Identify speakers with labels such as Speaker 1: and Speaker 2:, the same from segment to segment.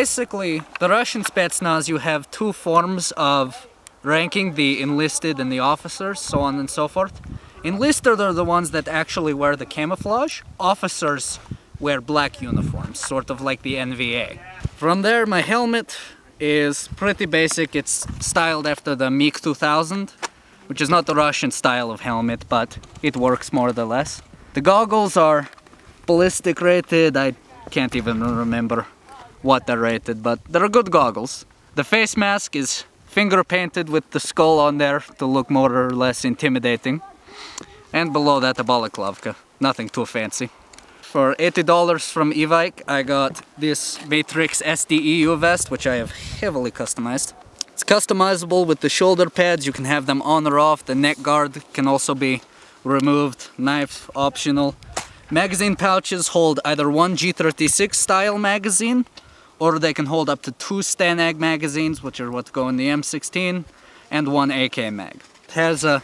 Speaker 1: Basically, the Russian Spetsnaz, you have two forms of ranking, the enlisted and the officers, so on and so forth. Enlisted are the ones that actually wear the camouflage. Officers wear black uniforms, sort of like the NVA. From there, my helmet is pretty basic. It's styled after the MiG-2000, which is not the Russian style of helmet, but it works more or less. The goggles are ballistic rated. I can't even remember what they're rated, but they're good goggles. The face mask is finger painted with the skull on there to look more or less intimidating. And below that, a balaclavka. Nothing too fancy. For $80 from Evike, I got this Matrix SDEU vest, which I have heavily customized. It's customizable with the shoulder pads. You can have them on or off. The neck guard can also be removed. Knife optional. Magazine pouches hold either one G36 style magazine, or they can hold up to two Stanag magazines, which are what go in the M16, and one AK mag. It has a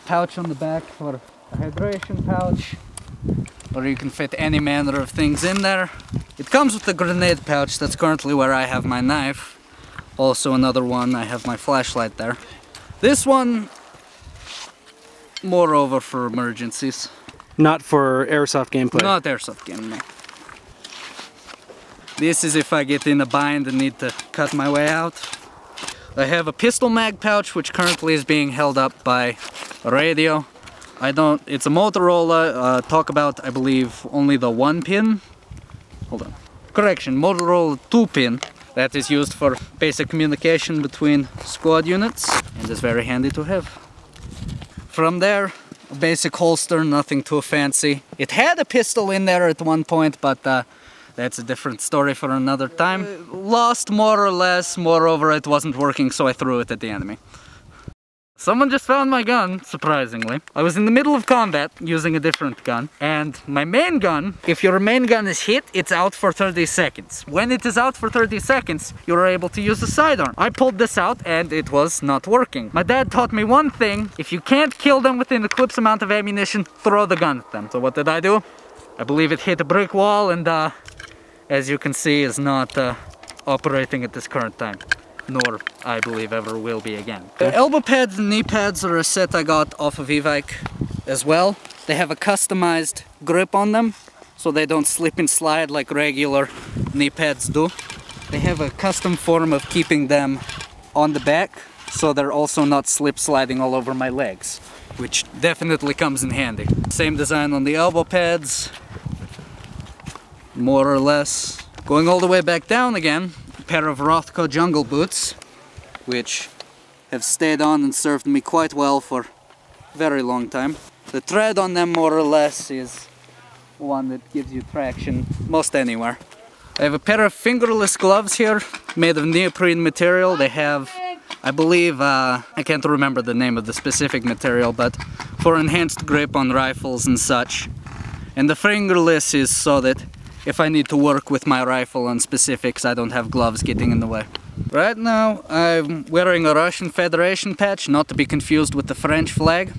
Speaker 1: pouch on the back for a hydration pouch, or you can fit any manner of things in there. It comes with a grenade pouch. That's currently where I have my knife. Also another one, I have my flashlight there. This one, moreover for emergencies.
Speaker 2: Not for airsoft gameplay?
Speaker 1: Not airsoft game, no. This is if I get in a bind and need to cut my way out. I have a pistol mag pouch, which currently is being held up by a radio. It's a Motorola, talk about, I believe, only the 1-pin. Hold on. Correction, Motorola 2-pin. That is used for basic communication between squad units, and is very handy to have. From there, a basic holster, nothing too fancy. It had a pistol in there at one point, but that's a different story for another time. Lost more or less, moreover it wasn't working, so I threw it at the enemy. Someone just found my gun, surprisingly. I was in the middle of combat using a different gun, and my main gun, if your main gun is hit, it's out for 30 seconds. When it is out for 30 seconds, you're able to use the sidearm. I pulled this out and it was not working. My dad taught me one thing: if you can't kill them within the clip's amount of ammunition, throw the gun at them. So what did I do? I believe it hit a brick wall and as you can see, is not operating at this current time. Nor, I believe, ever will be again. The elbow pads and knee pads are a set I got off of Evike as well. They have a customized grip on them, so they don't slip and slide like regular knee pads do. They have a custom form of keeping them on the back, so they're also not slip sliding all over my legs, which definitely comes in handy. Same design on the elbow pads, more or less. Going all the way back down again, pair of Rothko jungle boots, which have stayed on and served me quite well for a very long time. The tread on them more or less is one that gives you traction most anywhere. I have a pair of fingerless gloves here, made of neoprene material. They have, I believe, I can't remember the name of the specific material, but for enhanced grip on rifles and such. And the fingerless is so that if I need to work with my rifle on specifics, I don't have gloves getting in the way. Right now, I'm wearing a Russian Federation patch, not to be confused with the French flag.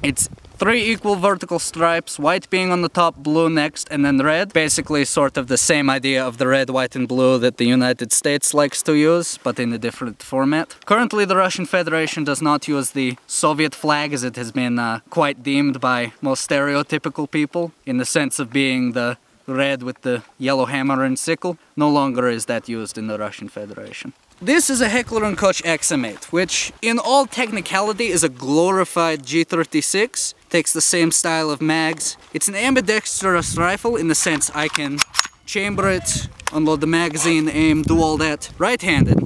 Speaker 1: It's 3 equal vertical stripes, white being on the top, blue next, and then red. Basically sort of the same idea of the red, white, and blue that the United States likes to use, but in a different format. Currently, the Russian Federation does not use the Soviet flag, as it has been quite deemed by most stereotypical people, in the sense of being the red with the yellow hammer and sickle. No longer is that used in the Russian Federation. This is a Heckler Koch Xm8, which in all technicality is a glorified G36. Takes the same style of mags. It's an ambidextrous rifle in the sense I can chamber it, unload the magazine, aim, do all that right-handed.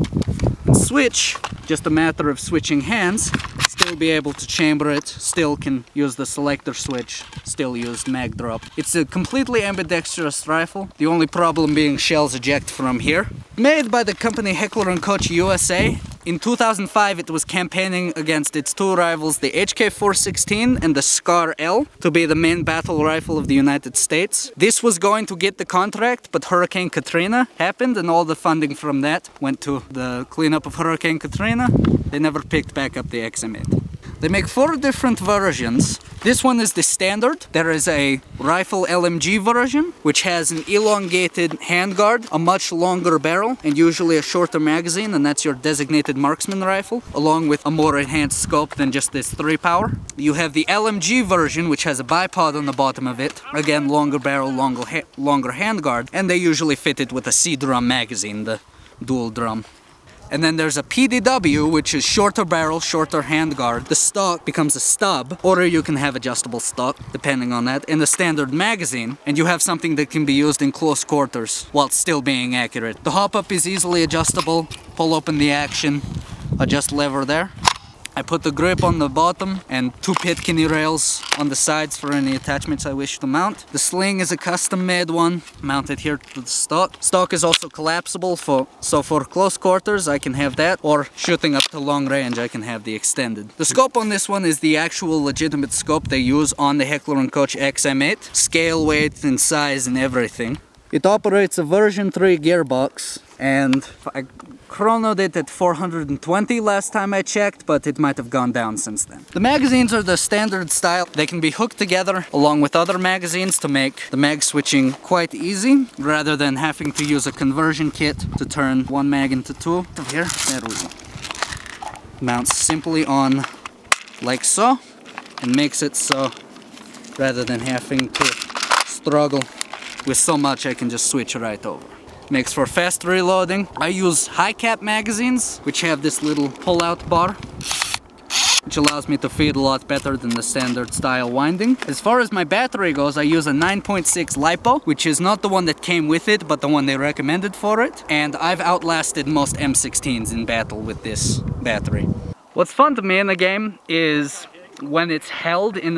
Speaker 1: And switch, just a matter of switching hands, still be able to chamber it, still can use the selector switch, still use mag drop. It's a completely ambidextrous rifle, the only problem being shells eject from here. Made by the company Heckler Koch USA. In 2005 it was campaigning against its two rivals, the HK416 and the Scar L, to be the main battle rifle of the United States. This was going to get the contract, but Hurricane Katrina happened and all the funding from that went to the cleanup of Hurricane Katrina. They never picked back up the Xm8. They make 4 different versions. This one is the standard. There is a rifle LMG version, which has an elongated handguard, a much longer barrel, and usually a shorter magazine, and that's your designated marksman rifle, along with a more enhanced scope than just this 3-power. You have the LMG version, which has a bipod on the bottom of it. Again, longer barrel, longer handguard, and they usually fit it with a C-drum magazine, the dual drum. And then there's a PDW, which is shorter barrel, shorter handguard. The stock becomes a stub, or you can have adjustable stock, depending on that, and the standard magazine, and you have something that can be used in close quarters while still being accurate. The hop-up is easily adjustable. Pull open the action, adjust lever there. I put the grip on the bottom and 2 Pitkini rails on the sides for any attachments I wish to mount. The sling is a custom-made one, mounted here to the stock. Stock is also collapsible, so for close quarters I can have that, or shooting up to long range I can have the extended. The scope on this one is the actual legitimate scope they use on the Heckler Koch Xm8. Scale, weight, and size and everything. It operates a version 3 gearbox, and I chronoed it at 420 last time I checked, but it might have gone down since then. The magazines are the standard style. They can be hooked together along with other magazines to make the mag switching quite easy, rather than having to use a conversion kit to turn one mag into 2. Here, there we go. Mounts simply on like so, and makes it so rather than having to struggle with so much, I can just switch right over. Makes for fast reloading. I use high cap magazines, which have this little pull-out bar, which allows me to feed a lot better than the standard style winding. As far as my battery goes, I use a 9.6 LiPo, which is not the one that came with it, but the one they recommended for it. And I've outlasted most M16s in battle with this battery. What's fun to me in the game is when it's held in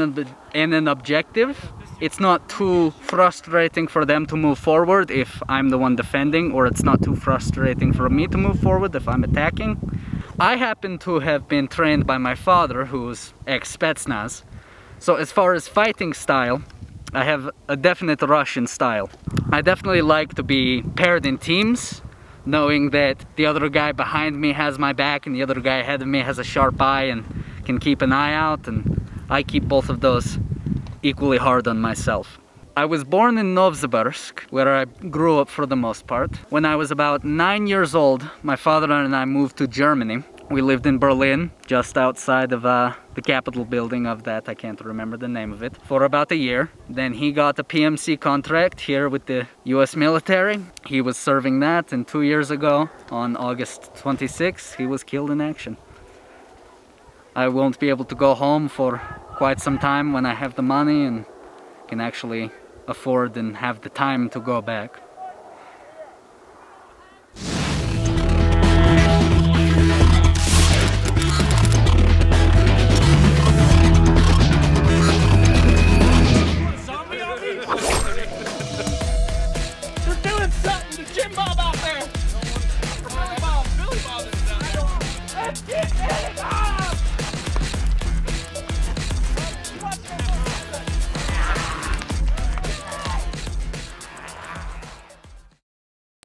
Speaker 1: an objective, it's not too frustrating for them to move forward if I'm the one defending, or it's not too frustrating for me to move forward if I'm attacking. I happen to have been trained by my father, who's ex-Spetsnaz. So as far as fighting style, I have a definite Russian style. I definitely like to be paired in teams, knowing that the other guy behind me has my back and the other guy ahead of me has a sharp eye and can keep an eye out, and I keep both of those equally hard on myself. I was born in Novosibirsk, where I grew up for the most part. When I was about 9 years old, my father and I moved to Germany. We lived in Berlin, just outside of the Capitol building of that, I can't remember the name of it, for about a year. Then he got a PMC contract here with the US military. He was serving that, and 2 years ago, on August 26, he was killed in action. I won't be able to go home for quite some time when I have the money and can actually afford and have the time to go back.
Speaker 3: They're doing something to Jim Bob out there! Billy Bob is down. That's it!